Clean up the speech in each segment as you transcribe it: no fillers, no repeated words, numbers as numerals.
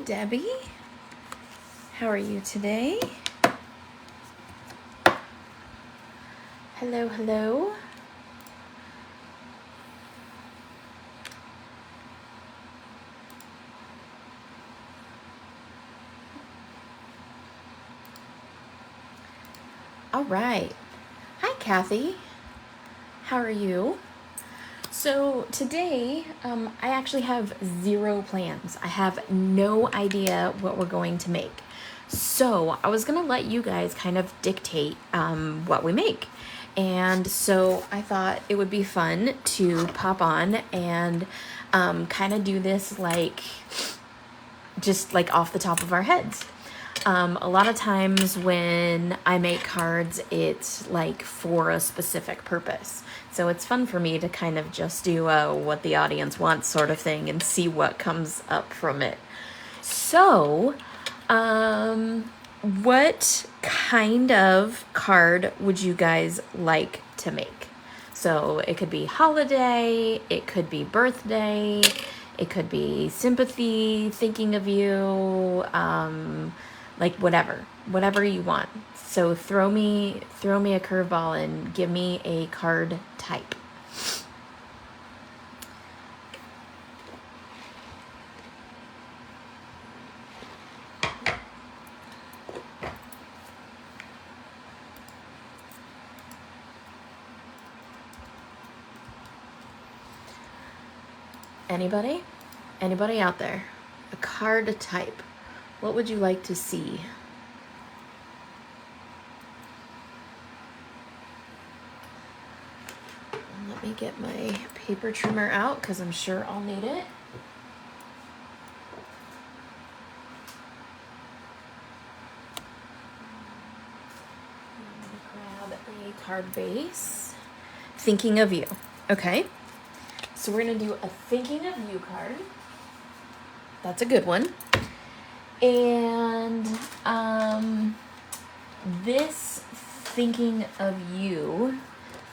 Debbie. How are you today? Hello, hello. All right. Hi, Kathy. How are you? So today, I actually have zero plans. I have no idea what we're going to make. So I was gonna let you guys kind of dictate what we make. And so I thought it would be fun to pop on and kind of do this just like off the top of our heads. A lot of times when I make cards, it's like for a specific purpose. So it's fun for me to kind of just do what the audience wants sort of thing and see what comes up from it. So, what kind of card would you guys like to make? So it could be holiday, it could be birthday, it could be sympathy, thinking of you, like whatever you want. So throw me a curveball and give me a card type. Anybody? Anybody out there? A card type. What would you like to see? Let me get my paper trimmer out because I'm sure I'll need it. I'm gonna grab a card base. Thinking of you. Okay. So we're gonna do a thinking of you card. That's a good one. And this thinking of you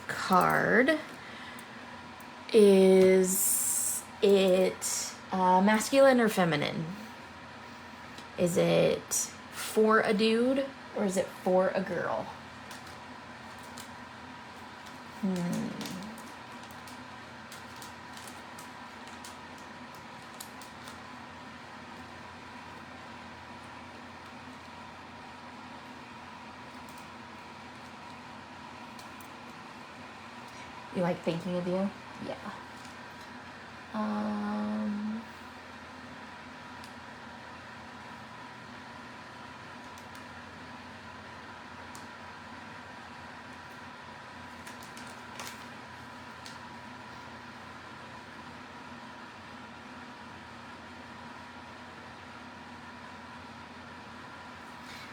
card, is it masculine or feminine? Is it for a dude or is it for a girl? You like thinking of you? Yeah. I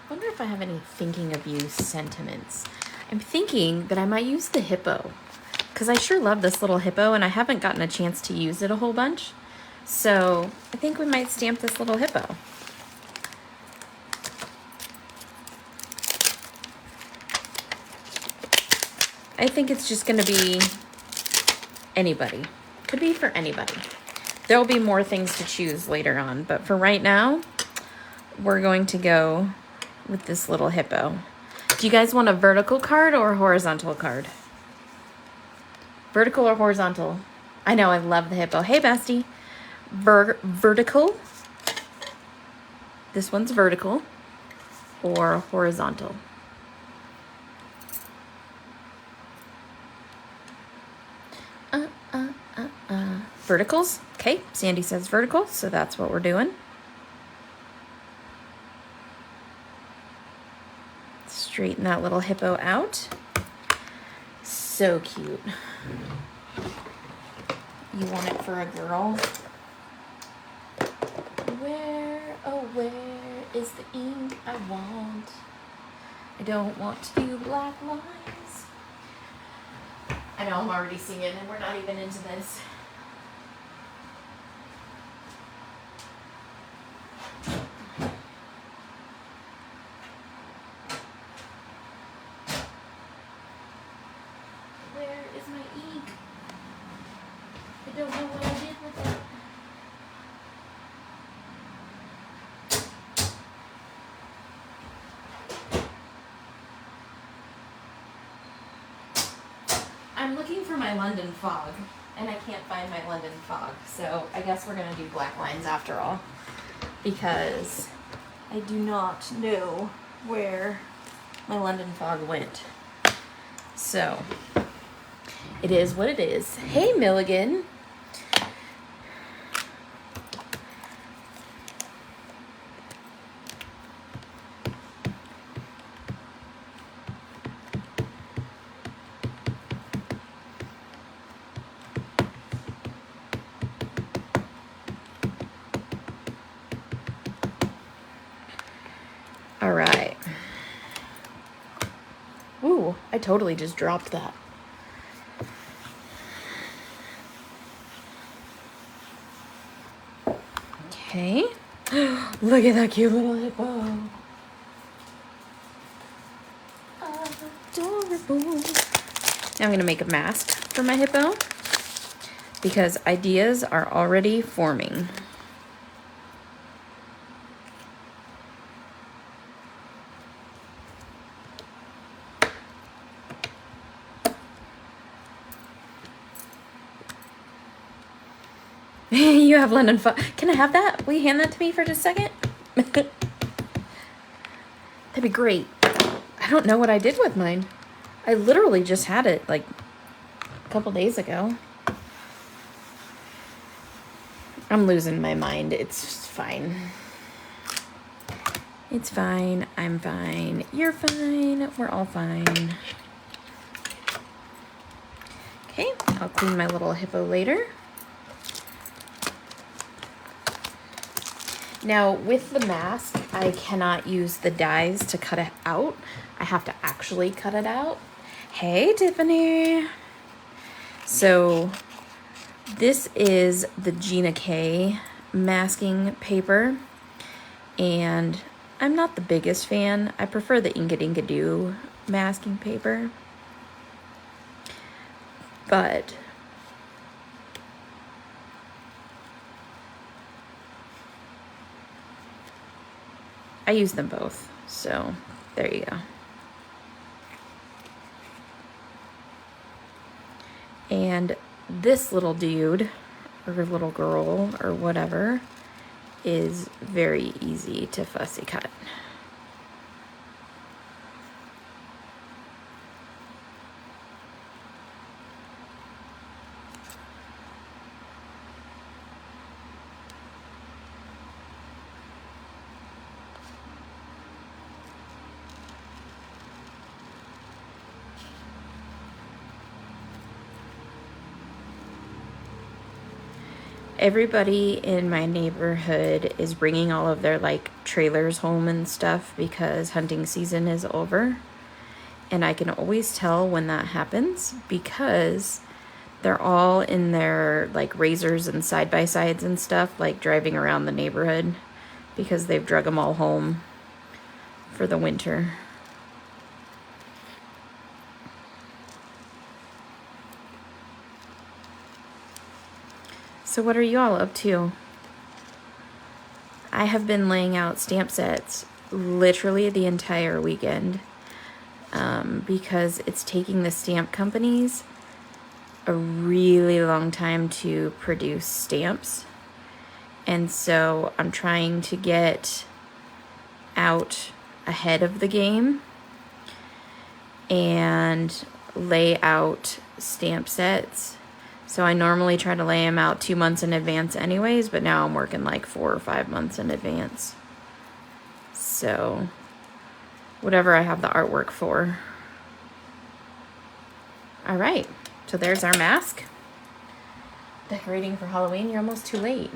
wonder if I have any thinking of you sentiments. I'm thinking that I might use the hippo because I sure love this little hippo and I haven't gotten a chance to use it a whole bunch. So I think we might stamp this little hippo. I think it's just going to be anybody. Could be for anybody. There will be more things to choose later on, but for right now, we're going to go with this little hippo. Do you guys want a vertical card or a horizontal card? Vertical or horizontal? I know, I love the hippo. Hey, bestie. Vertical. This one's vertical or horizontal. Verticals. Okay, Sandy says vertical, so that's what we're doing. Straighten that little hippo out. So cute. You want it for a girl? Where, oh where is the ink I want? I don't want to do black lines. I know I'm already singing and we're not even into this. Where is my ink? I don't know what I did with it. I'm looking for my London fog, and I can't find my London fog, so I guess we're gonna do black lines after all, because I do not know where my London fog went. So, it is what it is. Hey, Milligan. All right. Ooh, I totally just dropped that. Okay. Look at that cute little hippo. Adorable. Now I'm going to make a mask for my hippo because ideas are already forming. You have London fog. Can I have that? Will you hand that to me for just a second? That'd be great. I don't know what I did with mine. I literally just had it like a couple days ago. I'm losing my mind. It's fine. It's fine. I'm fine. You're fine. We're all fine. Okay, I'll clean my little hippo later. Now, with the mask, I cannot use the dies to cut it out. I have to actually cut it out. Hey, Tiffany. So, this is the Gina K masking paper, and I'm not the biggest fan. I prefer the Inkadinkadoo masking paper, but I use them both, so there you go. And this little dude, or little girl, or whatever, is very easy to fussy cut. Everybody in my neighborhood is bringing all of their like trailers home and stuff because hunting season is over. And I can always tell when that happens because they're all in their like razors and side-by-sides and stuff, like driving around the neighborhood because they've drug them all home for the winter. So what are you all up to? I have been laying out stamp sets literally the entire weekend because it's taking the stamp companies a really long time to produce stamps. And so I'm trying to get out ahead of the game and lay out stamp sets. So I normally try to lay them out 2 months in advance anyways, but now I'm working like 4 or 5 months in advance. So whatever I have the artwork for. All right, so there's our mask. Decorating for Halloween, you're almost too late.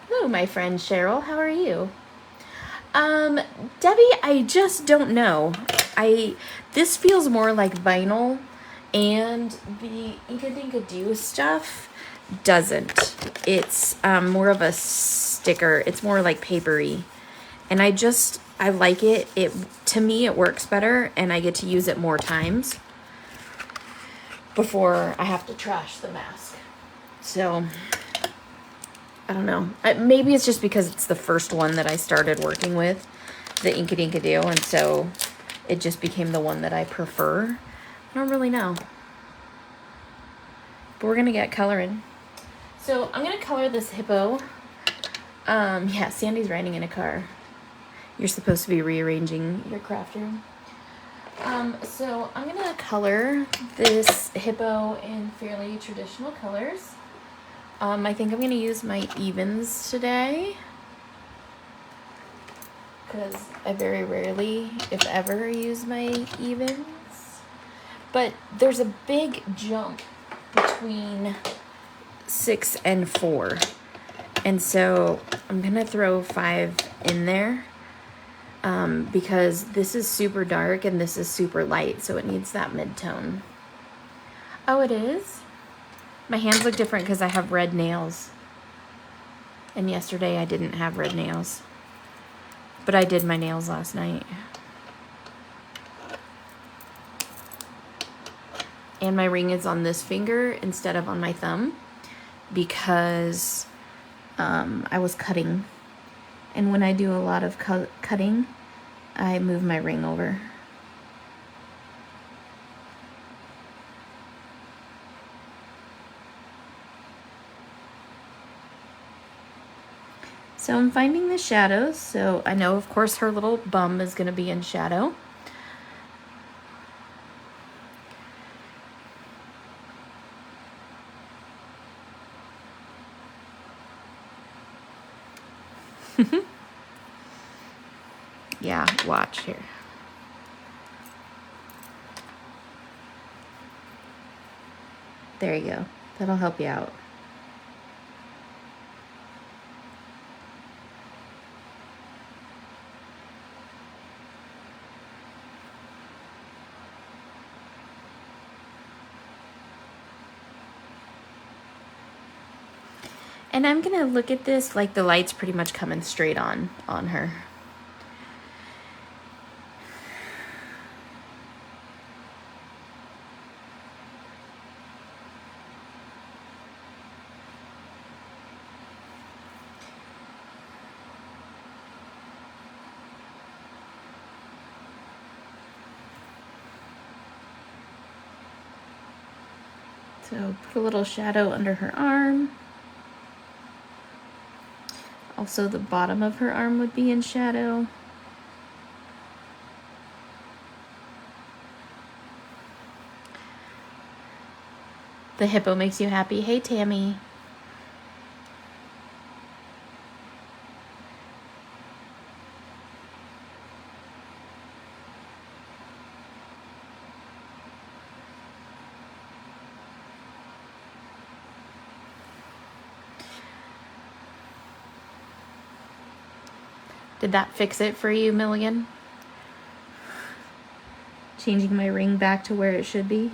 Hello, my friend Cheryl, how are you? Debbie, I just don't know. This feels more like vinyl. And the Inkadinkadoo stuff doesn't. It's more of a sticker. It's more like papery. And I like it. To me, it works better, and I get to use it more times before I have to trash the mask. So, I don't know. Maybe it's just because it's the first one that I started working with, the Inkadinkadoo, and so it just became the one that I prefer. I don't really know. but we're gonna get coloring. So I'm gonna color this hippo. Yeah, Sandy's riding in a car. You're supposed to be rearranging your craft room. So I'm gonna color this hippo in fairly traditional colors. I think I'm gonna use my evens today, because I very rarely, if ever, use my evens. But there's a big jump between 6 and 4. And so I'm gonna throw 5 in there, because this is super dark and this is super light, so it needs that mid-tone. Oh, it is? My hands look different because I have red nails. And yesterday I didn't have red nails. But I did my nails last night. And my ring is on this finger instead of on my thumb, because I was cutting. And when I do a lot of cutting, I move my ring over. So I'm finding the shadows. So I know, of course, her little bum is going to be in shadow. Yeah, watch here. There you go. That'll help you out. And I'm gonna look at this like the light's pretty much coming straight on her. So put a little shadow under her arm. Also, the bottom of her arm would be in shadow. The hippo makes you happy. Hey, Tammy. Did that fix it for you, Milligan? Changing my ring back to where it should be.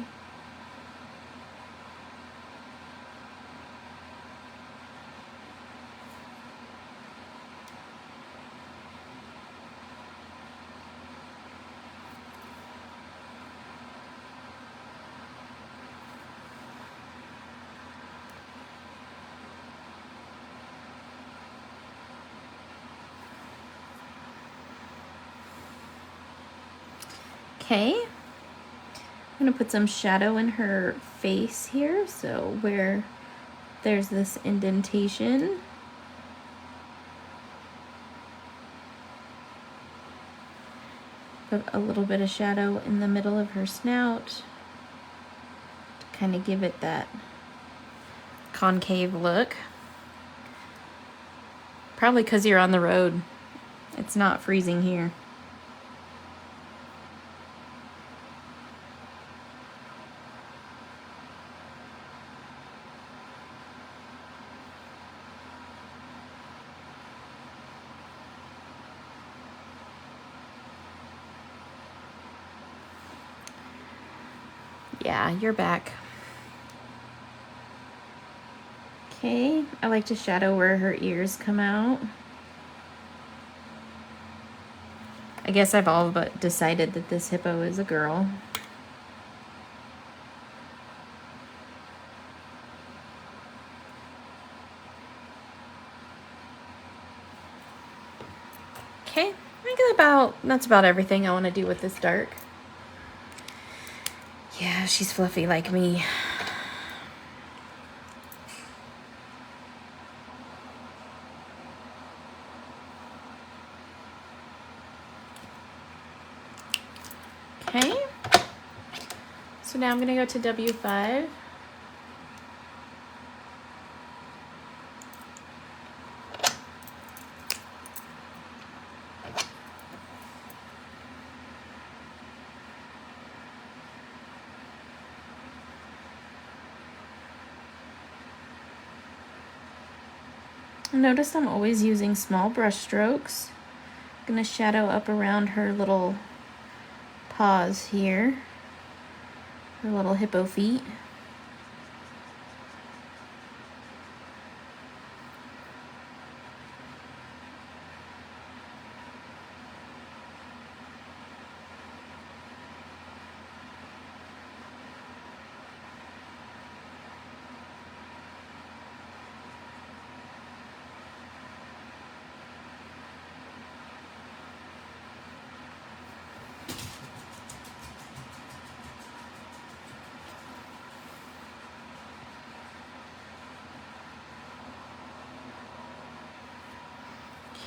Okay, I'm gonna put some shadow in her face here, so where there's this indentation. Put a little bit of shadow in the middle of her snout to kind of give it that concave look. Probably because you're on the road. It's not freezing here. Yeah, you're back. Okay, I like to shadow where her ears come out. I guess I've all but decided that this hippo is a girl. Okay, I think that's about everything I want to do with this dark. Yeah, she's fluffy like me. So now I'm going to go to W5. Notice I'm always using small brush strokes. I'm going to shadow up around her little paws here, her little hippo feet.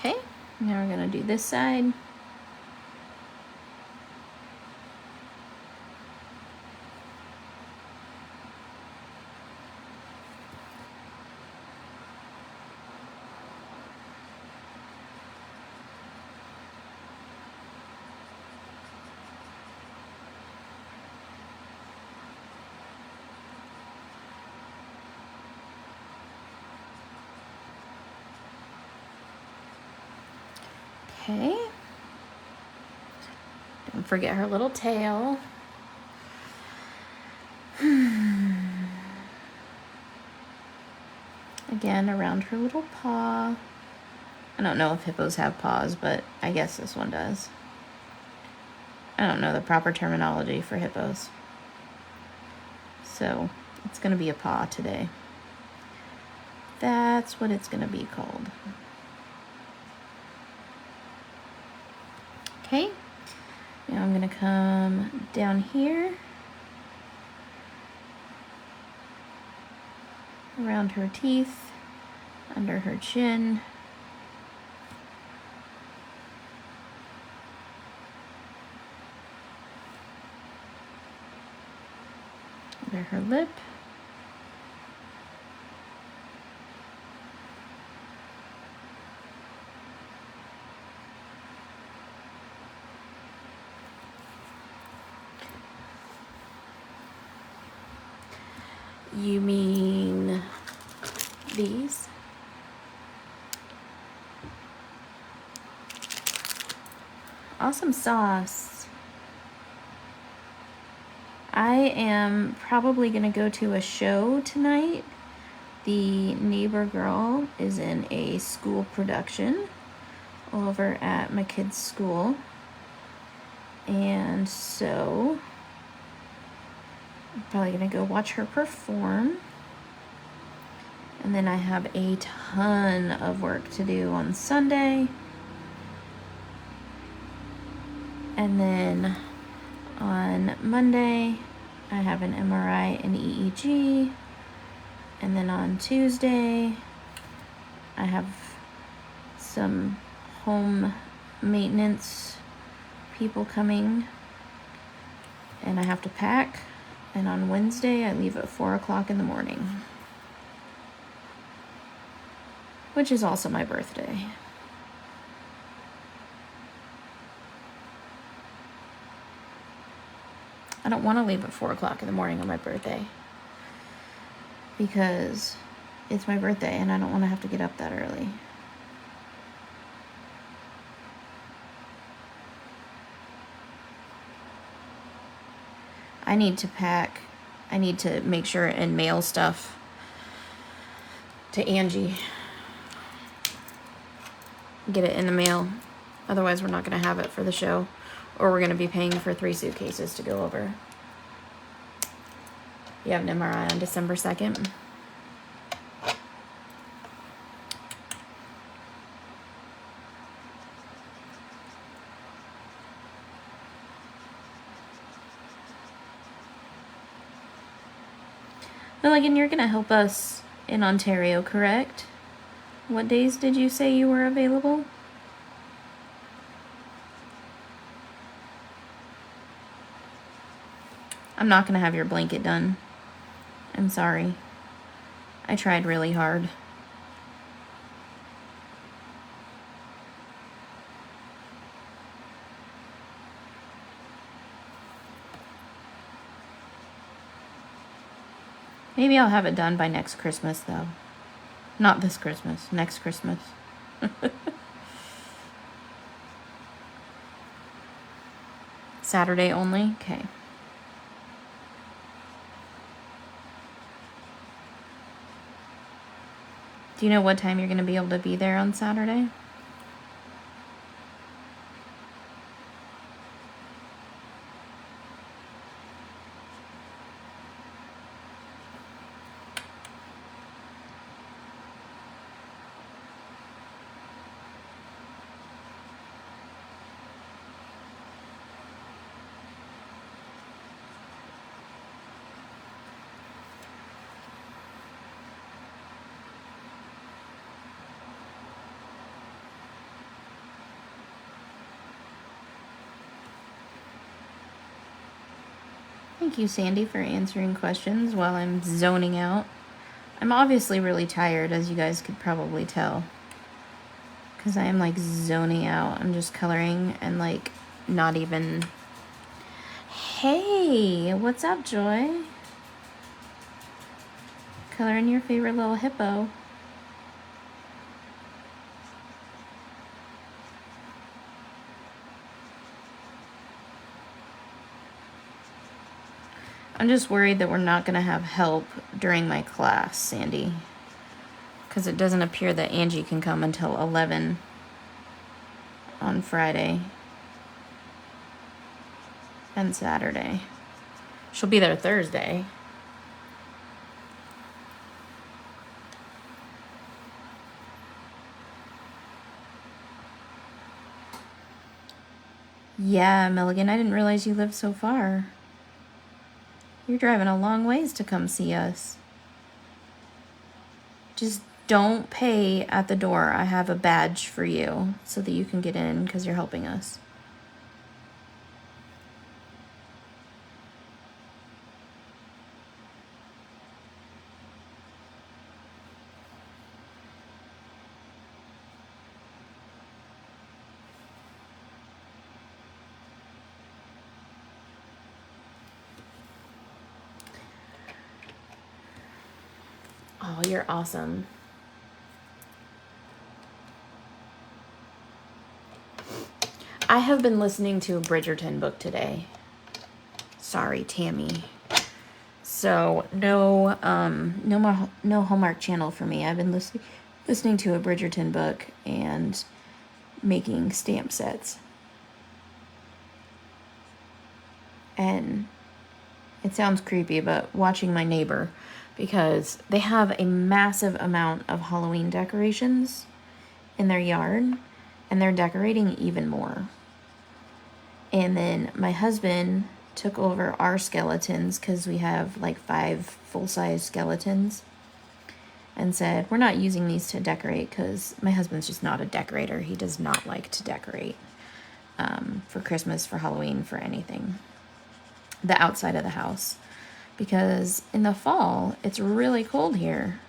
Okay, now we're going to do this side. Okay. Don't forget her little tail. Again, around her little paw. I don't know if hippos have paws, but I guess this one does. I don't know the proper terminology for hippos. So it's going to be a paw today. That's what it's going to be called. Okay, now I'm going to come down here, around her teeth, under her chin, under her lip, You mean these? Awesome sauce. I am probably going to go to a show tonight. The neighbor girl is in a school production over at my kid's school. And so I'm probably going to go watch her perform. And then I have a ton of work to do on Sunday. And then on Monday, I have an MRI and EEG. And then on Tuesday, I have some home maintenance people coming. And I have to pack. And on Wednesday, I leave at 4 o'clock in the morning. Which is also my birthday. I don't want to leave at 4 o'clock in the morning on my birthday. Because it's my birthday and I don't want to have to get up that early. I need to pack. I need to make sure and mail stuff to Angie. Get it in the mail. Otherwise, we're not going to have it for the show. Or we're going to be paying for 3 suitcases to go over. You have an MRI on December 2nd. Milligan, you're going to help us in Ontario, correct? What days did you say you were available? I'm not going to have your blanket done. I'm sorry. I tried really hard. Maybe I'll have it done by next Christmas, though. Not this Christmas, next Christmas. Saturday only? Okay. Do you know what time you're going to be able to be there on Saturday? Thank you, Sandy, for answering questions while I'm zoning out. I'm obviously really tired, as you guys could probably tell. Because I am, like, zoning out. I'm just coloring and, like, not even... Hey, what's up, Joy? Coloring your favorite little hippo. I'm just worried that we're not going to have help during my class, Sandy. Because it doesn't appear that Angie can come until 11 on Friday and Saturday. She'll be there Thursday. Yeah, Milligan, I didn't realize you lived so far. You're driving a long ways to come see us. Just don't pay at the door. I have a badge for you so that you can get in because you're helping us. Oh, you're awesome. I have been listening to a Bridgerton book today. Sorry, Tammy. So no Hallmark Channel for me. I've been listening to a Bridgerton book and making stamp sets. And it sounds creepy, but watching my neighbor, because they have a massive amount of Halloween decorations in their yard, and they're decorating even more. And then my husband took over our skeletons, because we have like 5 full-size skeletons, and said, we're not using these to decorate, because my husband's just not a decorator. He does not like to decorate for Christmas, for Halloween, for anything. The outside of the house. Because in the fall, it's really cold here.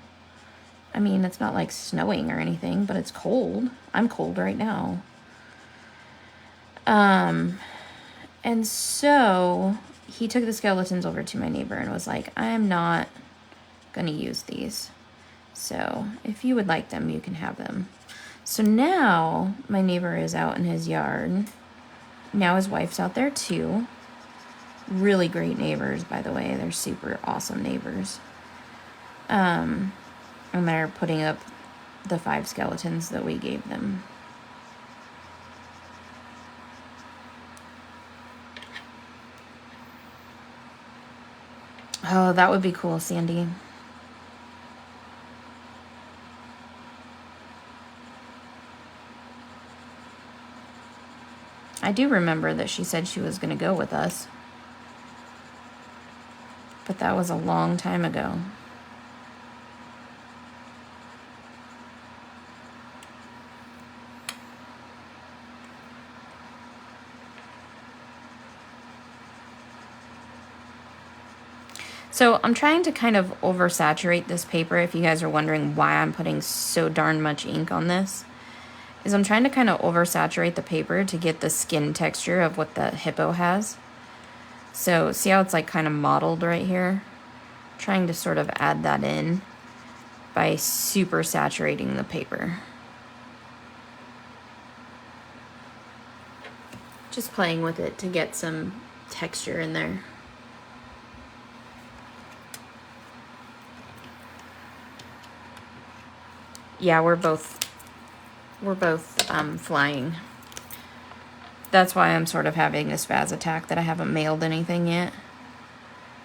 I mean, it's not like snowing or anything, but it's cold. I'm cold right now. And so he took the skeletons over to my neighbor and was like, I'm not going to use these. So if you would like them, you can have them. So now my neighbor is out in his yard. Now his wife's out there too. Really great neighbors, by the way. They're super awesome neighbors. And they're putting up the 5 skeletons that we gave them. Oh, that would be cool, Sandy. I do remember that she said she was going to go with us. But that was a long time ago. So I'm trying to kind of oversaturate this paper. If you guys are wondering why I'm putting so darn much ink on this, is I'm trying to kind of oversaturate the paper to get the skin texture of what the hippo has. So see how it's like kind of mottled right here? Trying to sort of add that in by super saturating the paper. Just playing with it to get some texture in there. Yeah, we're both flying. That's why I'm sort of having a spaz attack that I haven't mailed anything yet,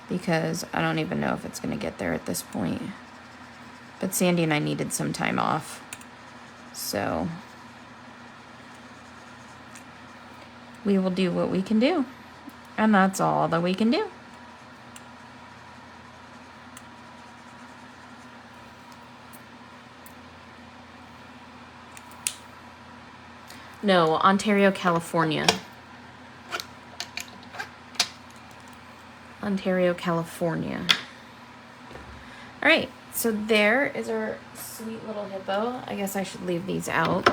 because I don't even know if it's going to get there at this point. But Sandy and I needed some time off, so we will do what we can do, and that's all that we can do. No, Ontario, California. Ontario, California. All right, so there is our sweet little hippo. I guess I should leave these out.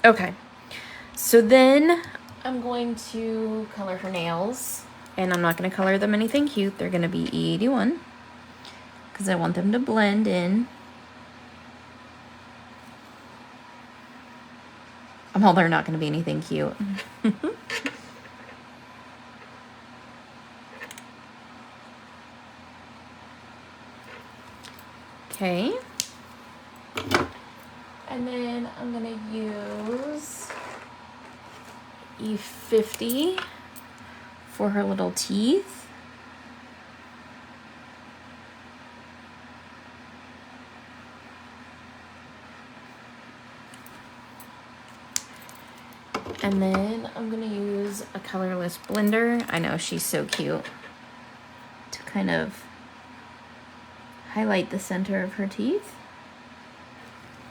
Okay, so then I'm going to color her nails, and I'm not going to color them anything cute. They're going to be E81 because I want them to blend in. Well, they're not going to be anything cute. Okay. And then I'm going to use E50 for her little teeth. And then I'm going to use a colorless blender. I know, she's so cute. To kind of highlight the center of her teeth.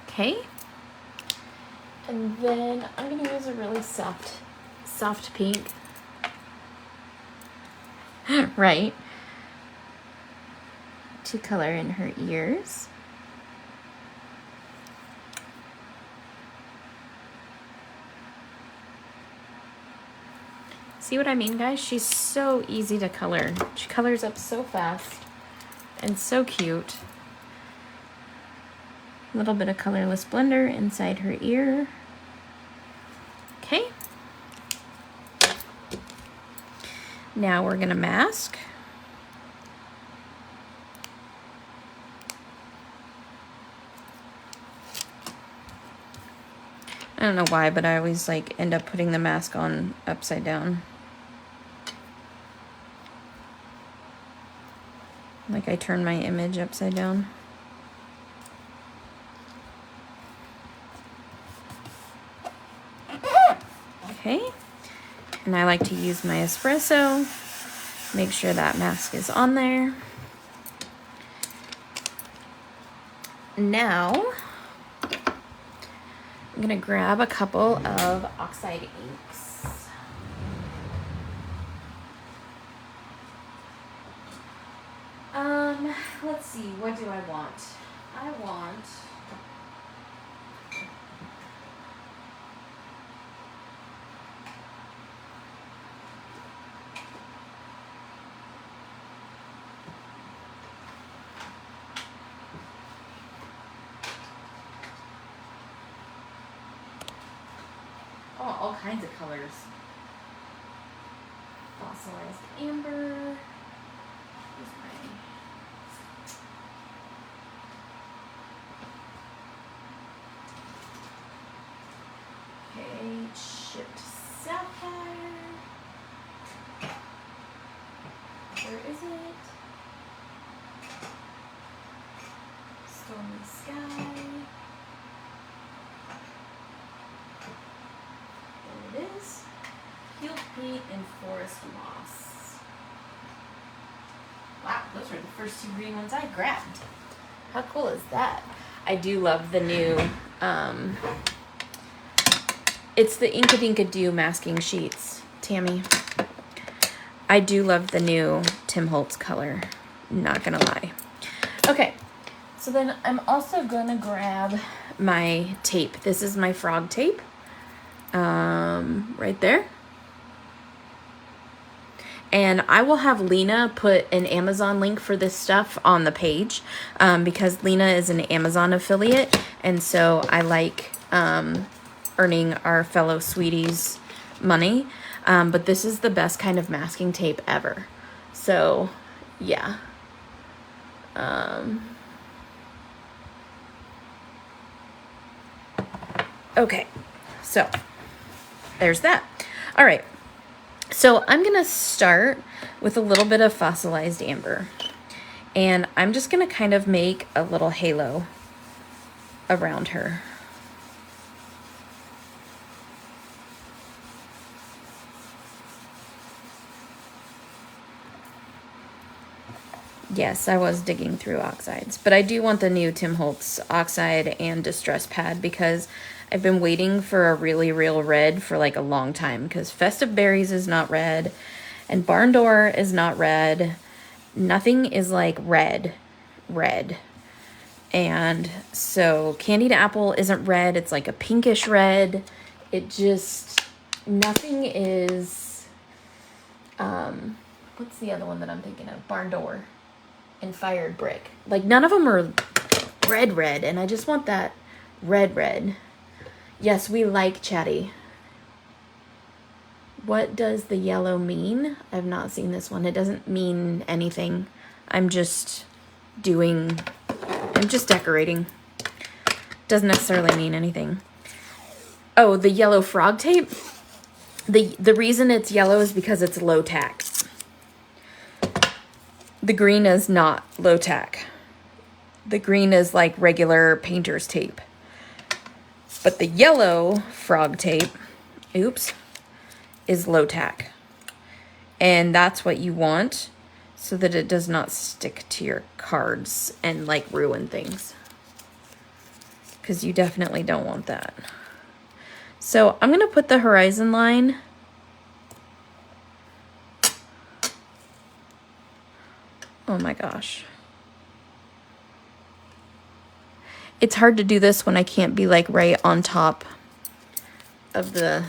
Okay. And then I'm going to use a really soft pink. Right. To color in her ears. See what I mean, guys? She's so easy to color. She colors up so fast and so cute. A little bit of colorless blender inside her ear. Okay. Now we're gonna mask. I don't know why, but I always like end up putting the mask on upside down. Like I turn my image upside down. Okay, and I like to use my espresso. Make sure that mask is on there. Now, I'm gonna grab a couple of oxide inks. Let's see, what do I want? I want all kinds of colors. Fossilized amber. Okay, chipped sapphire. Where is it? Stormy sky. There it is. Healed peat and forest moss. Wow, those were the first two green ones I grabbed. How cool is that? I do love the new, it's the Inka Dinka Dew masking sheets, Tammy. I do love the new Tim Holtz color, not gonna lie. Okay, so then I'm also gonna grab my tape. This is my frog tape, right there. And I will have Lena put an Amazon link for this stuff on the page, because Lena is an Amazon affiliate, and so I like earning our fellow sweeties money. But this is the best kind of masking tape ever. So, yeah. Okay, so there's that. All right. So I'm going to start with a little bit of fossilized amber, and I'm just going to kind of make a little halo around her. Yes, I was digging through oxides, but I do want the new Tim Holtz oxide and distress pad because I've been waiting for a really real red for like a long time, because Festive Berries is not red and Barn Door is not red. Nothing is like red. And so Candied Apple isn't red. It's like a pinkish red. It just, nothing is, what's the other one that I'm thinking of? Barn Door and Fired Brick. Like none of them are red, and I just want that red. Yes, we like Chatty. What does the yellow mean? I've not seen this one. It doesn't mean anything. I'm just decorating. Doesn't necessarily mean anything. Oh, the yellow frog tape? The reason it's yellow is because it's low tack. The green is not low tack. The green is like regular painter's tape. But the yellow frog tape, is low tack. And that's what you want so that it does not stick to your cards and like ruin things. Because you definitely don't want that. So I'm going to put the horizon line oh my gosh. It's hard to do this when I can't be like right on top of the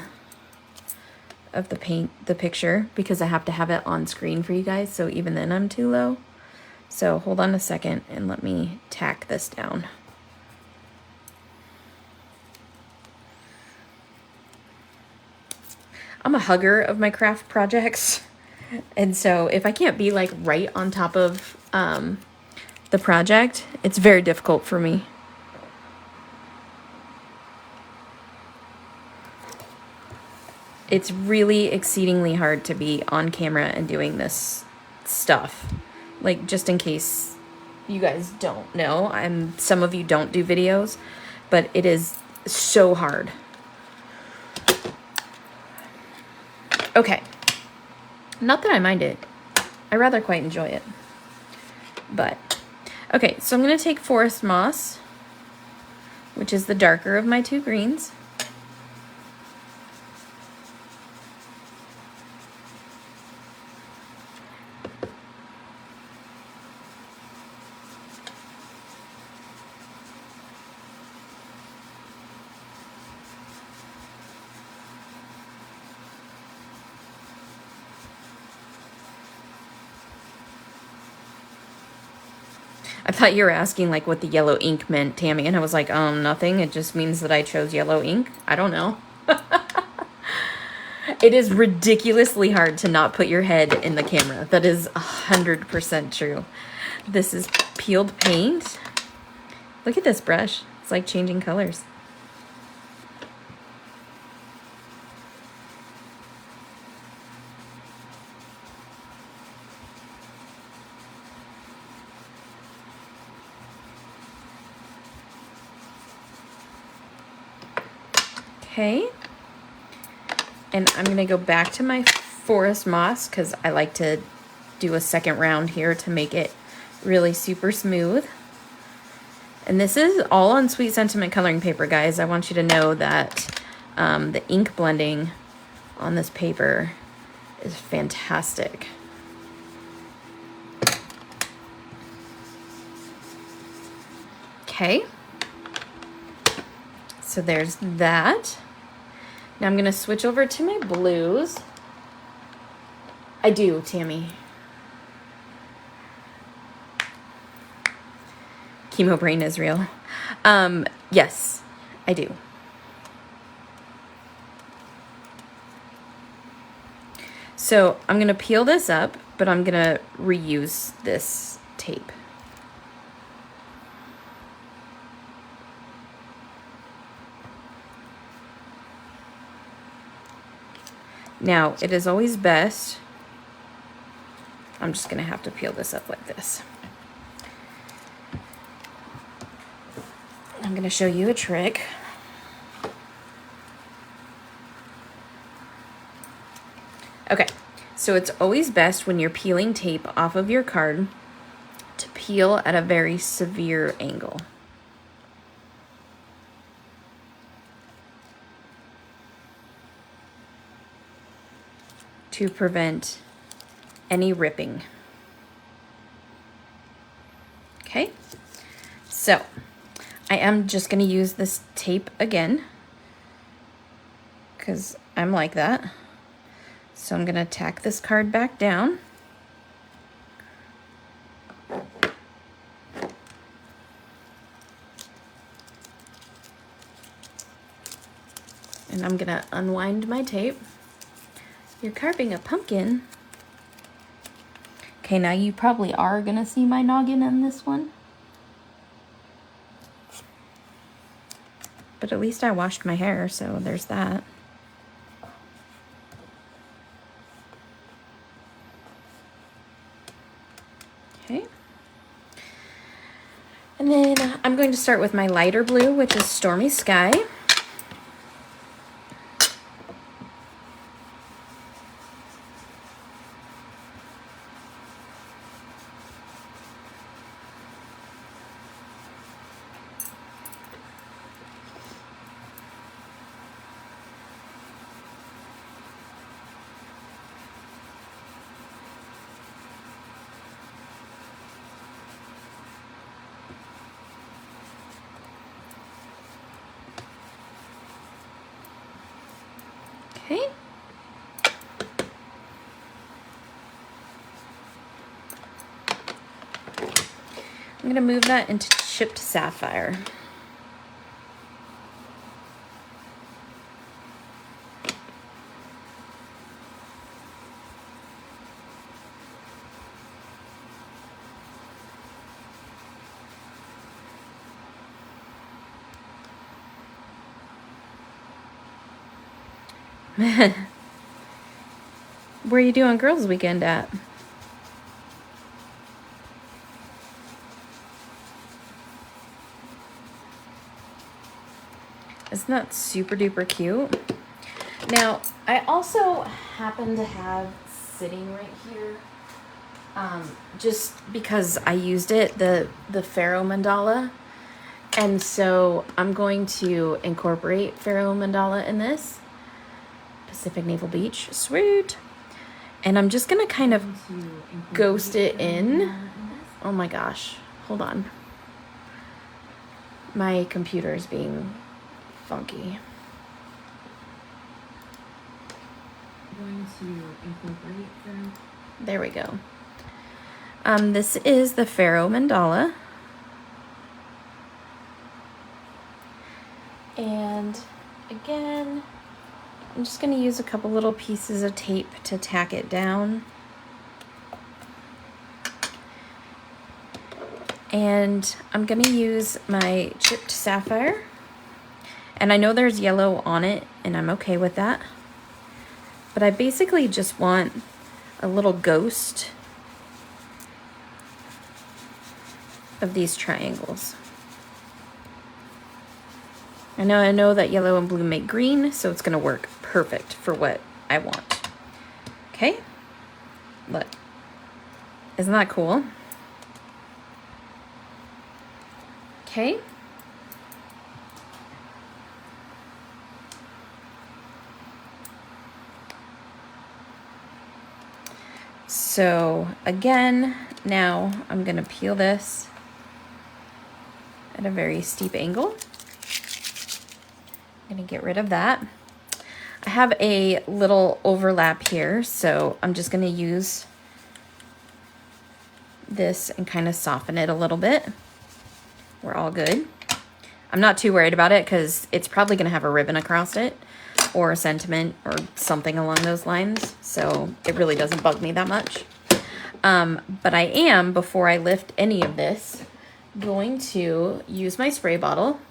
picture, because I have to have it on screen for you guys. So even then I'm too low. So hold on a second and let me tack this down. I'm a hugger of my craft projects. And so if I can't be like right on top of the project, it's very difficult for me. It's really exceedingly hard to be on camera and doing this stuff. Like, just in case you guys don't know, some of you don't do videos, but it is so hard. Okay. Not that I mind it. I rather quite enjoy it. But, okay, so I'm going to take Forest Moss, which is the darker of my two greens. I thought you were asking like what the yellow ink meant, Tammy, and I was like, nothing. It just means that I chose yellow ink. I don't know. It is ridiculously hard to not put your head in the camera. That is 100% true. This is peeled paint. Look at this brush. It's like changing colors. Okay, and I'm going to go back to my Forest Moss because I like to do a second round here to make it really super smooth. And this is all on Sweet Sentiment coloring paper, guys. I want you to know that the ink blending on this paper is fantastic. Okay. So there's that. Now I'm going to switch over to my blues. I do, Tammy. Chemo brain is real. Yes, I do. So I'm going to peel this up, but I'm going to reuse this tape. Now, it is always best, I'm just going to have to peel this up like this. I'm going to show you a trick. Okay, so it's always best when you're peeling tape off of your card to peel at a very severe angle. To prevent any ripping. Okay, so I am just going to use this tape again because I'm like that. So I'm going to tack this card back down. And I'm going to unwind my tape. You're carving a pumpkin. Okay, now you probably are going to see my noggin in this one. But at least I washed my hair, so there's that. Okay. And then I'm going to start with my lighter blue, which is Stormy Sky. Okay. I'm going to move that into chipped sapphire. Where are you doing girls' weekend at? Isn't that super duper cute? Now, I also happen to have sitting right here, just because I used it, the Pharaoh mandala. And so I'm going to incorporate Pharaoh mandala in this. Pacific Naval Beach, sweet. And I'm just gonna kind of ghost it in. Oh my gosh, hold on. My computer is being funky. Going to incorporate them. There we go. This is the Pharaoh mandala. And again, I'm just going to use a couple little pieces of tape to tack it down. And I'm going to use my chipped sapphire. And I know there's yellow on it, and I'm okay with that. But I basically just want a little ghost of these triangles. I know that yellow and blue make green, so it's going to work perfect for what I want. Okay? Look. Isn't that cool? Okay. So again, now I'm gonna peel this at a very steep angle. I'm gonna get rid of that. I have a little overlap here, so I'm just gonna use this and kind of soften it a little bit. We're all good. I'm not too worried about it because it's probably gonna have a ribbon across it or a sentiment or something along those lines, so it really doesn't bug me that much. But I am, before I lift any of this, going to use my spray bottle.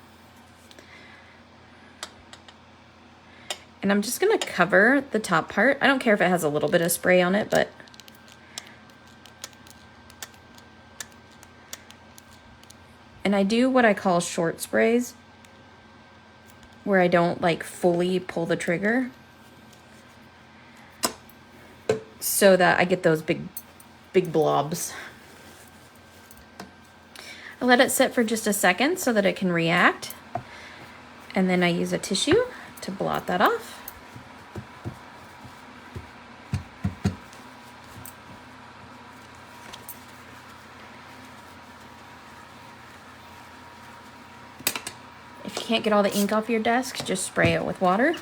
And I'm just gonna cover the top part. I don't care if it has a little bit of spray on it, but and I do what I call short sprays, where I don't like fully pull the trigger, so that I get those big blobs. I let it sit for just a second so that it can react, and then I use a tissue to blot that off. If you can't get all the ink off your desk, just spray it with water.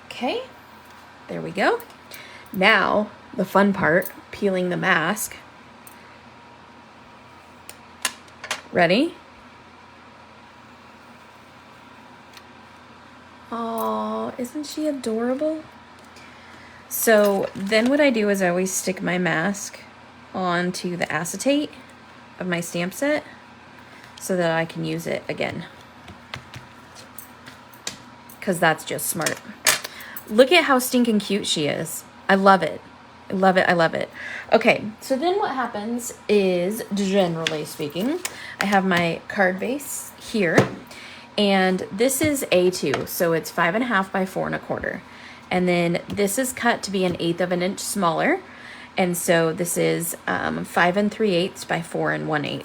Okay, there we go. Now, the fun part, peeling the mask. Ready? Oh, isn't she adorable? So then what I do is I always stick my mask onto the acetate of my stamp set so that I can use it again. Because that's just smart. Look at how stinking cute she is. I love it. I love it. I love it. Okay, so then what happens is, generally speaking, I have my card base here, and this is A2, so it's 5.5 by 4 1/4. And then this is cut to be 1/8 of an inch smaller, and so this is 5 3/8 by 4 1/8.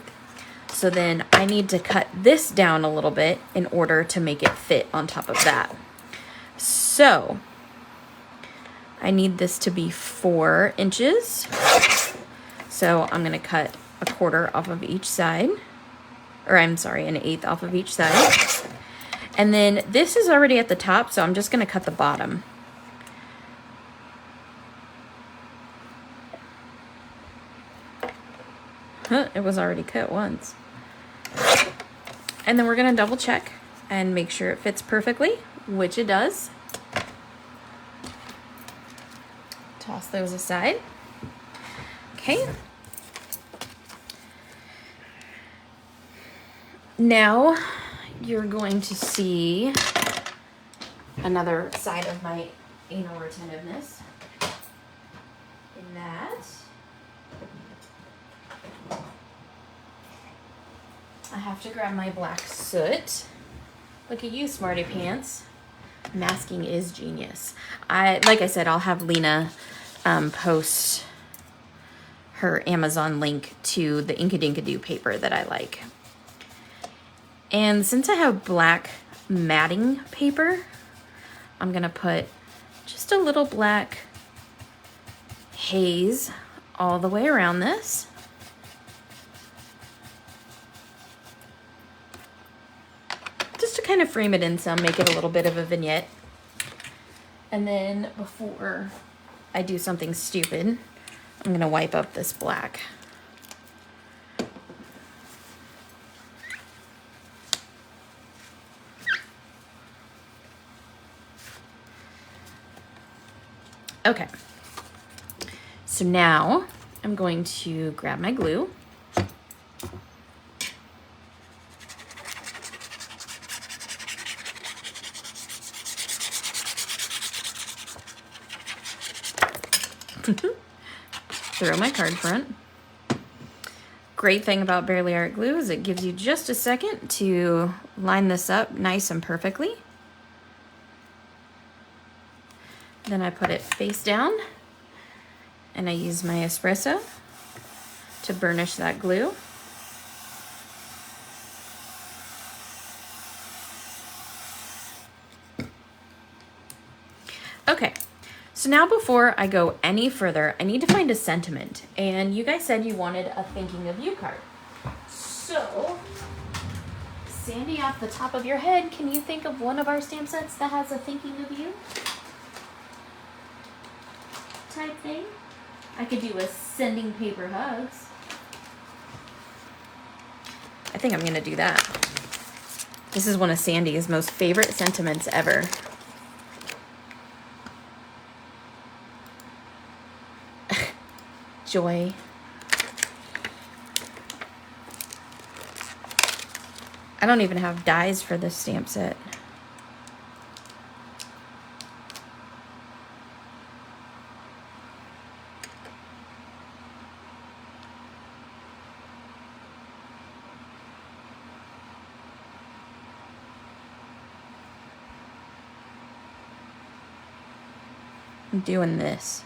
So then I need to cut this down a little bit in order to make it fit on top of that. So I need this to be 4 inches. So I'm gonna cut 1/4 off of each side, or I'm sorry, 1/8 off of each side. And then this is already at the top, so I'm just gonna cut the bottom. It was already cut once. And then we're gonna double check and make sure it fits perfectly, which it does. Toss those aside. Okay. Now you're going to see another side of my anal retentiveness. In that I have to grab my black soot. Look at you, smarty pants. Masking is genius. Like I said, I'll have Lena post her Amazon link to the Inkadinkadoo paper that I like. And since I have black matting paper, I'm gonna put just a little black haze all the way around this. Just to kind of frame it in some, make it a little bit of a vignette. And then before I do something stupid, I'm gonna wipe up this black. Okay, so now I'm going to grab my glue. Throw my card front. Great thing about Barely Art glue is it gives you just a second to line this up nice and perfectly. Then I put it face down And I use my espresso to burnish that glue. Okay, so now before I go any further, I need to find a sentiment. And you guys said you wanted a thinking of you card. So, Sandy, off the top of your head, can you think of one of our stamp sets that has a thinking of you type thing? I could do a sending paper hugs. I think I'm gonna do that. This is one of Sandy's most favorite sentiments ever. Joy. I don't even have dies for this stamp set. I'm doing this.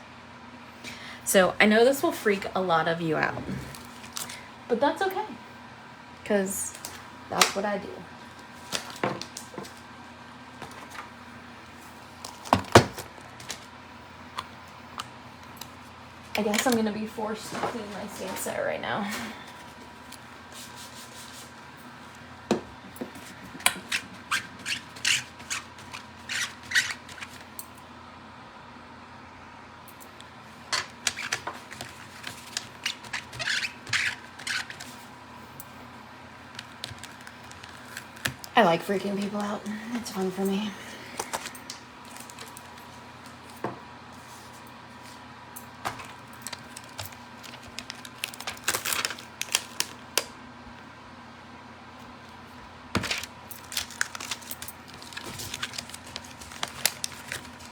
So I know this will freak a lot of you out, but that's okay, because that's what I do. I guess I'm gonna be forced to clean my stamp set right now. I like freaking people out. It's fun for me.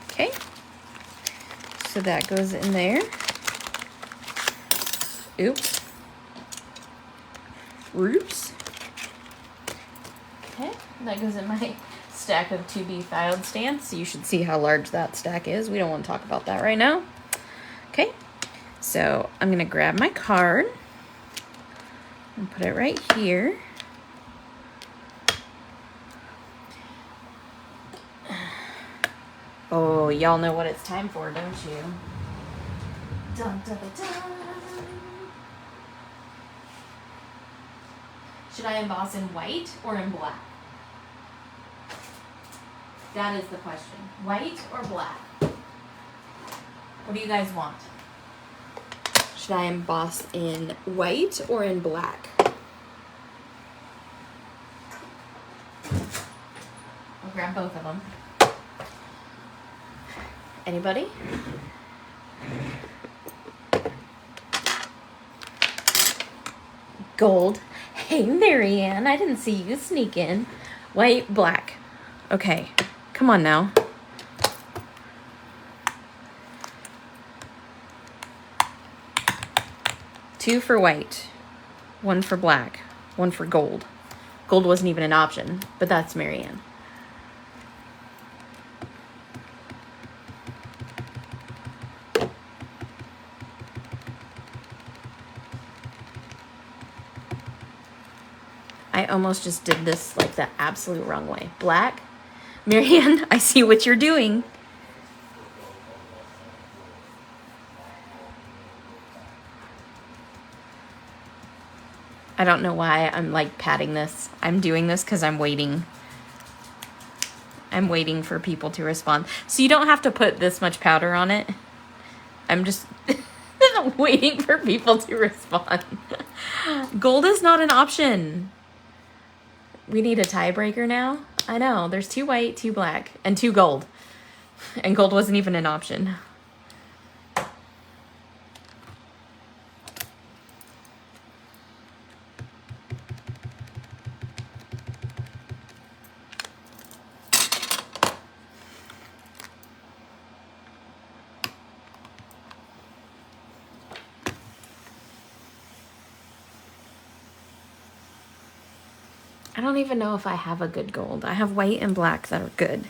Okay. So that goes in there. Oops. Oops. Okay, that goes in my stack of to be filed stamps. You should see how large that stack is. We don't want to talk about that right now. Okay, so I'm gonna grab my card and put it right here. Oh, y'all know what it's time for, don't you? Dun, dun, dun, dun. Should I emboss in white or in black? That is the question. White or black? What do you guys want? Should I emboss in white or in black? I'll grab both of them. Anybody? Gold. Hey, Marianne, I didn't see you sneak in. White, black. Okay, come on now. Two for white, one for black, one for gold. Gold wasn't even an option, but that's Marianne. I almost just did this like the absolute wrong way. Black. Marianne, I see what you're doing. I don't know why I'm like patting this. I'm doing this because I'm waiting. I'm waiting for people to respond. So you don't have to put this much powder on it. I'm just waiting for people to respond. Gold is not an option. We need a tiebreaker now. I know. There's 2 white, 2 black, and 2 gold. And gold wasn't even an option. I don't even know if I have a good gold. I have white and black that are good.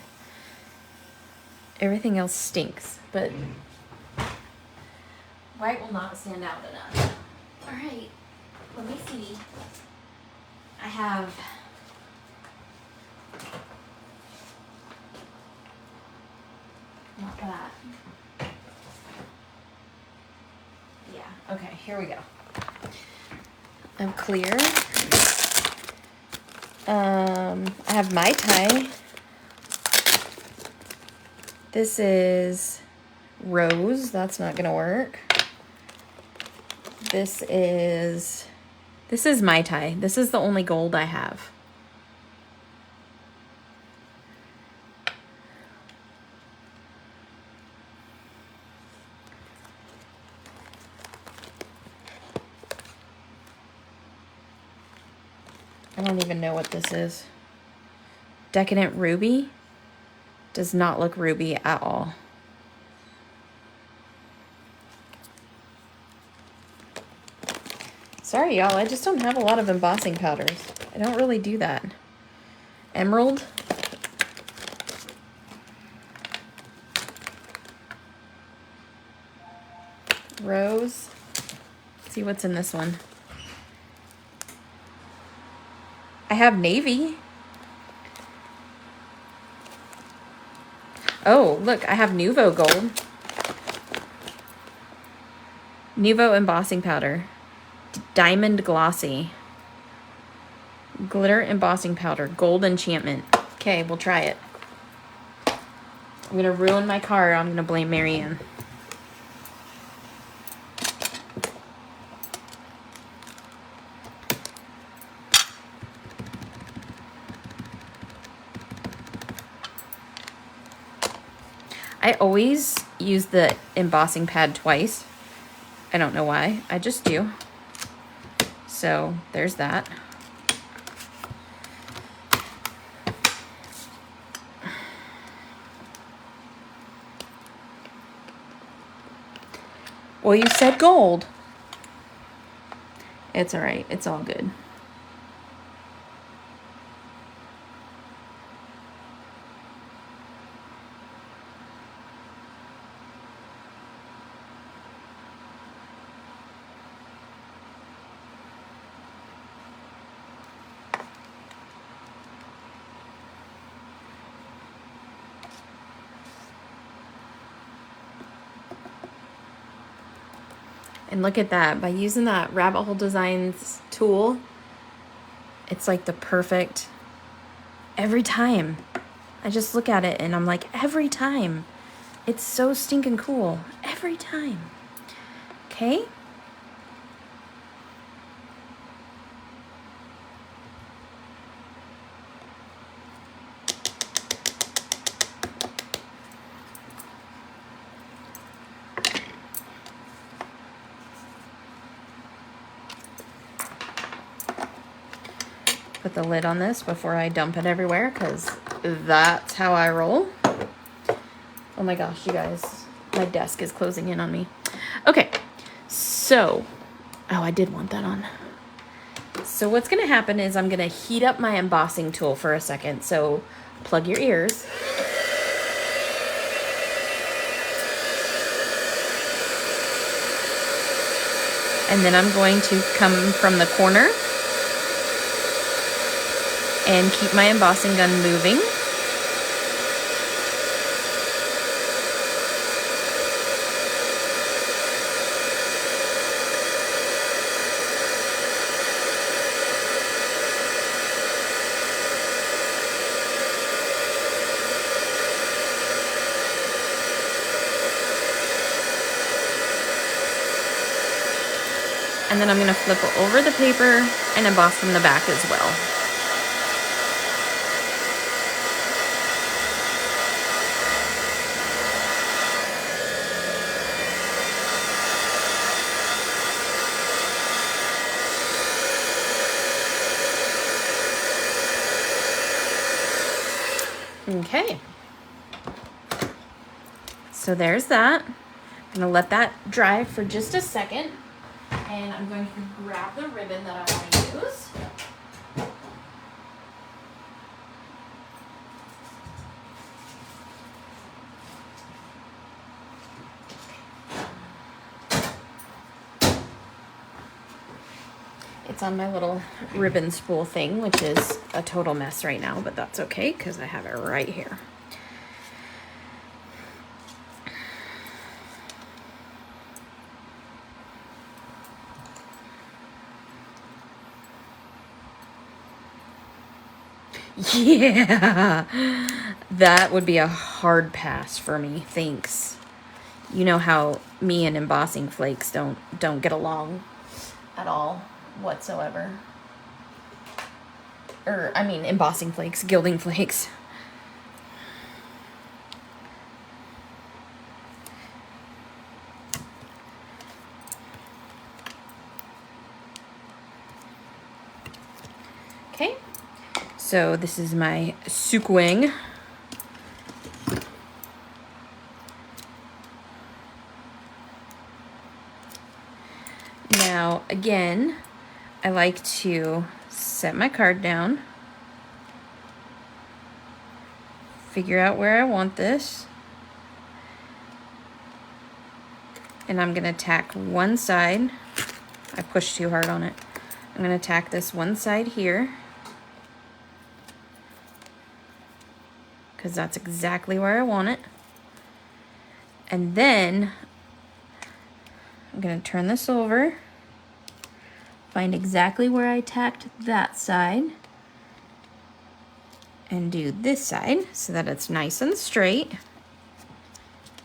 Everything else stinks, but White will not stand out enough. All right, let me see. I have not that. Yeah, okay, here we go. I'm clear. I have Mai Tai. This is rose. That's not gonna work. This is Mai Tai. This is the only gold I have. I don't even know what this is. Decadent Ruby. Does not look ruby at all. Sorry, y'all. I just don't have a lot of embossing powders. I don't really do that. Emerald. Rose. Let's see what's in this one. I have navy. Oh, look, I have Nuvo gold. Nuvo embossing powder. Diamond glossy. Glitter embossing powder. Gold enchantment. Okay, we'll try it. I'm gonna ruin my card. I'm gonna blame Marianne. I always use the embossing pad twice. I don't know why. I just do. So there's that. Well, you said gold. It's all right. It's all good. And look at that. By using that Rabbit Hole Designs tool, it's like the perfect, every time. I just look at it and I'm like, every time. It's so stinking cool. Every time. Okay? Put the lid on this before I dump it everywhere, because that's how I roll. Oh my gosh, you guys, my desk is closing in on me. Okay, so, oh, I did want that on. So what's gonna happen is I'm gonna heat up my embossing tool for a second. So plug your ears. And then I'm going to come from the corner and keep my embossing gun moving. And then I'm going to flip over the paper and emboss from the back as well. Okay, so there's that. I'm gonna let that dry for just a second, and I'm going to grab the ribbon that I want to use. It's on my little ribbon spool thing, which is a total mess right now, but that's okay because I have it right here. Yeah, that would be a hard pass for me. Thanks. You know how me and embossing flakes don't get along at all whatsoever. Or I mean embossing flakes, gilding flakes. Okay. So this is my sukwing. Now, again, I like to set my card down, figure out where I want this, and I'm going to tack one side. I pushed too hard on it. I'm going to tack this one side here, because that's exactly where I want it. And then I'm going to turn this over, find exactly where I tacked that side, and do this side so that it's nice and straight.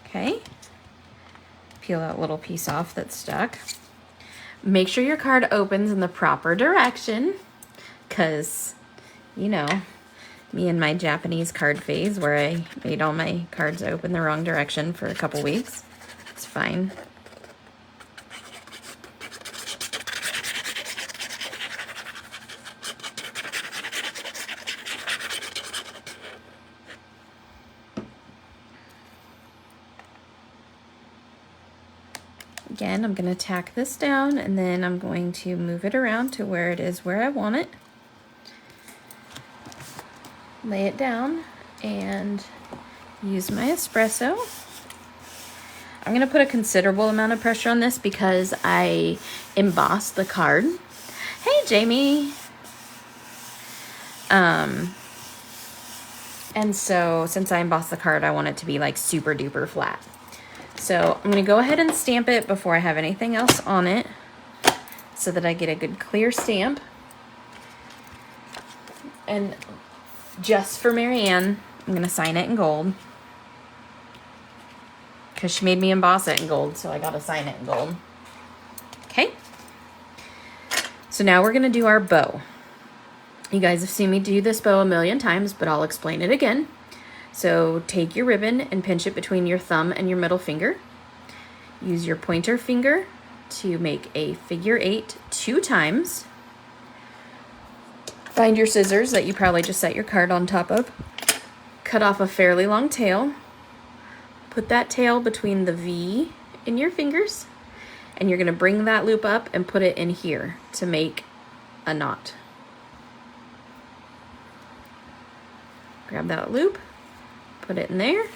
Okay. Peel that little piece off that's stuck. Make sure your card opens in the proper direction, because, you know, me and my Japanese card phase where I made all my cards open the wrong direction for a couple weeks. It's fine. Again, I'm going to tack this down, and then I'm going to move it around to where it is where I want it. Lay it down and use my espresso. I'm going to put a considerable amount of pressure on this because I embossed the card. Hey, Jamie. And so since I embossed the card, I want it to be like super duper flat. So I'm going to go ahead and stamp it before I have anything else on it so that I get a good clear stamp. And just for Marianne, I'm going to sign it in gold, because she made me emboss it in gold, so I got to sign it in gold. Okay. So now we're going to do our bow. You guys have seen me do this bow a million times, but I'll explain it again. So take your ribbon and pinch it between your thumb and your middle finger. Use your pointer finger to make a figure 8 2 times. Find your scissors that you probably just set your card on top of. Cut off a fairly long tail. Put that tail between the V in your fingers, and you're going to bring that loop up and put it in here to make a knot. Grab that loop, put it in there,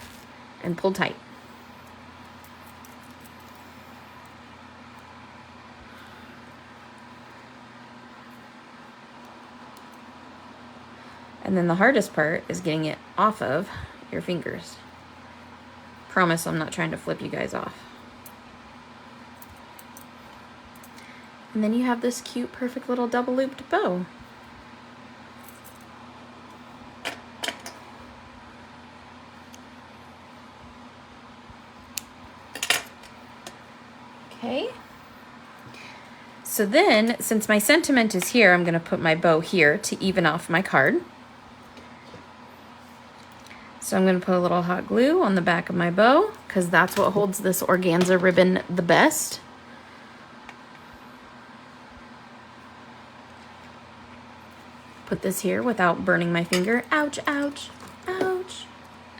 and pull tight. And then the hardest part is getting it off of your fingers. Promise I'm not trying to flip you guys off. And then you have this cute, perfect little double looped bow. Okay. So then, since my sentiment is here, I'm going to put my bow here to even off my card. So I'm going to put a little hot glue on the back of my bow, because that's what holds this organza ribbon the best. Put this here without burning my finger. Ouch, ouch, ouch,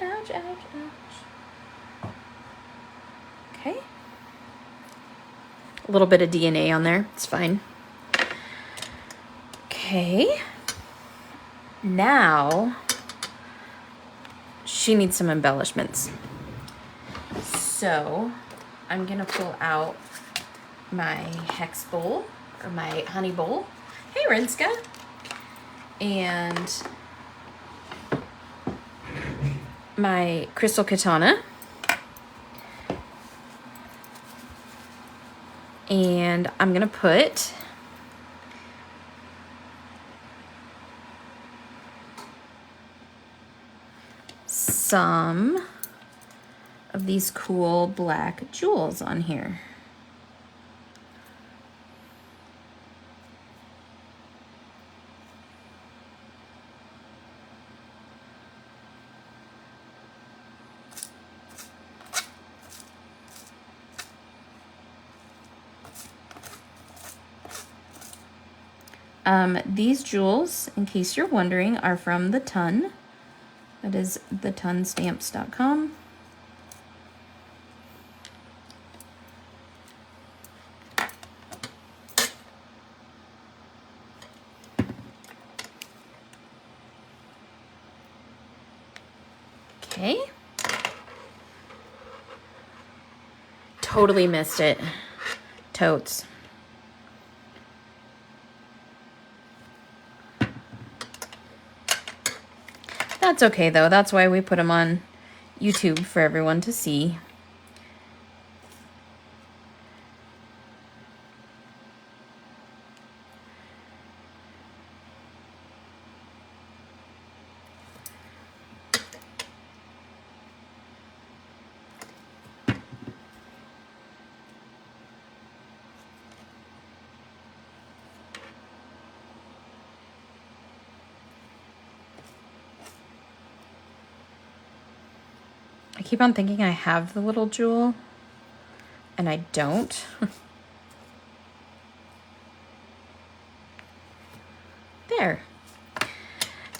ouch, ouch, ouch. Okay. A little bit of DNA on there. It's fine. Okay. Now, she needs some embellishments. So I'm going to pull out my hex bowl, or my honey bowl. Hey, Rinska. And my crystal katana. And I'm going to put some of these cool black jewels on here. These jewels, in case you're wondering, are from the Ton. That is thetunstamps.com. Okay. Totally missed it. Totes. That's okay though. That's why we put them on YouTube for everyone to see. I keep on thinking I have the little jewel, and I don't. There.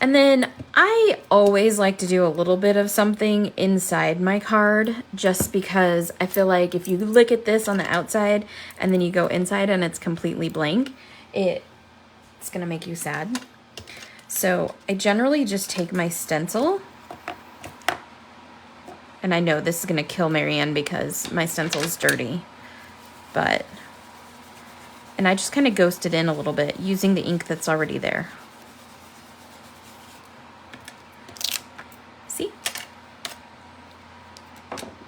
And then I always like to do a little bit of something inside my card, just because I feel like if you look at this on the outside and then you go inside and it's completely blank, it's gonna make you sad. So I generally just take my stencil, and I know this is gonna kill Marianne because my stencil is dirty, and I just kind of ghost it in a little bit using the ink that's already there. See?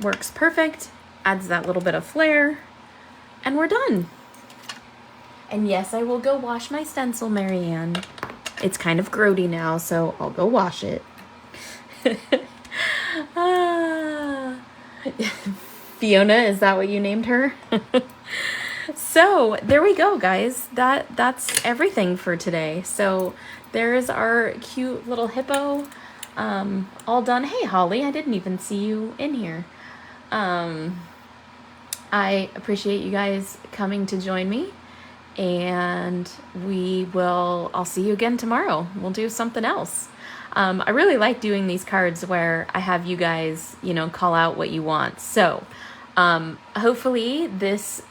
Works perfect, adds that little bit of flair, and we're done. And yes, I will go wash my stencil, Marianne. It's kind of grody now, so I'll go wash it. Fiona, is that what you named her? So there we go, guys. That's everything for today. So there's our cute little hippo, all done. Hey, Holly, I didn't even see you in here. I appreciate you guys coming to join me, and I'll see you again tomorrow. We'll do something else. I really like doing these cards where I have you guys, call out what you want. So hopefully this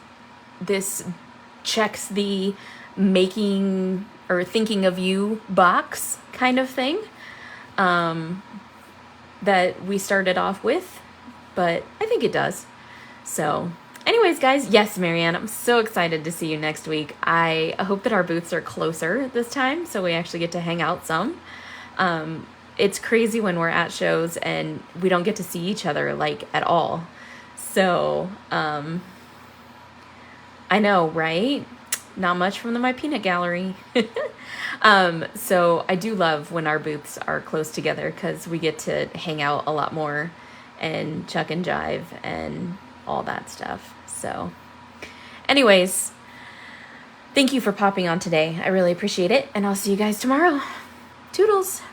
checks the making or thinking of you box kind of thing that we started off with, but I think it does. So anyways, guys, yes, Marianne, I'm so excited to see you next week. I hope that our booths are closer this time so we actually get to hang out some. It's crazy when we're at shows and we don't get to see each other like at all. So, I know, right? Not much from the My Peanut Gallery. So I do love when our booths are close together because we get to hang out a lot more and chuck and jive and all that stuff. So anyways, thank you for popping on today. I really appreciate it. And I'll see you guys tomorrow. Toodles.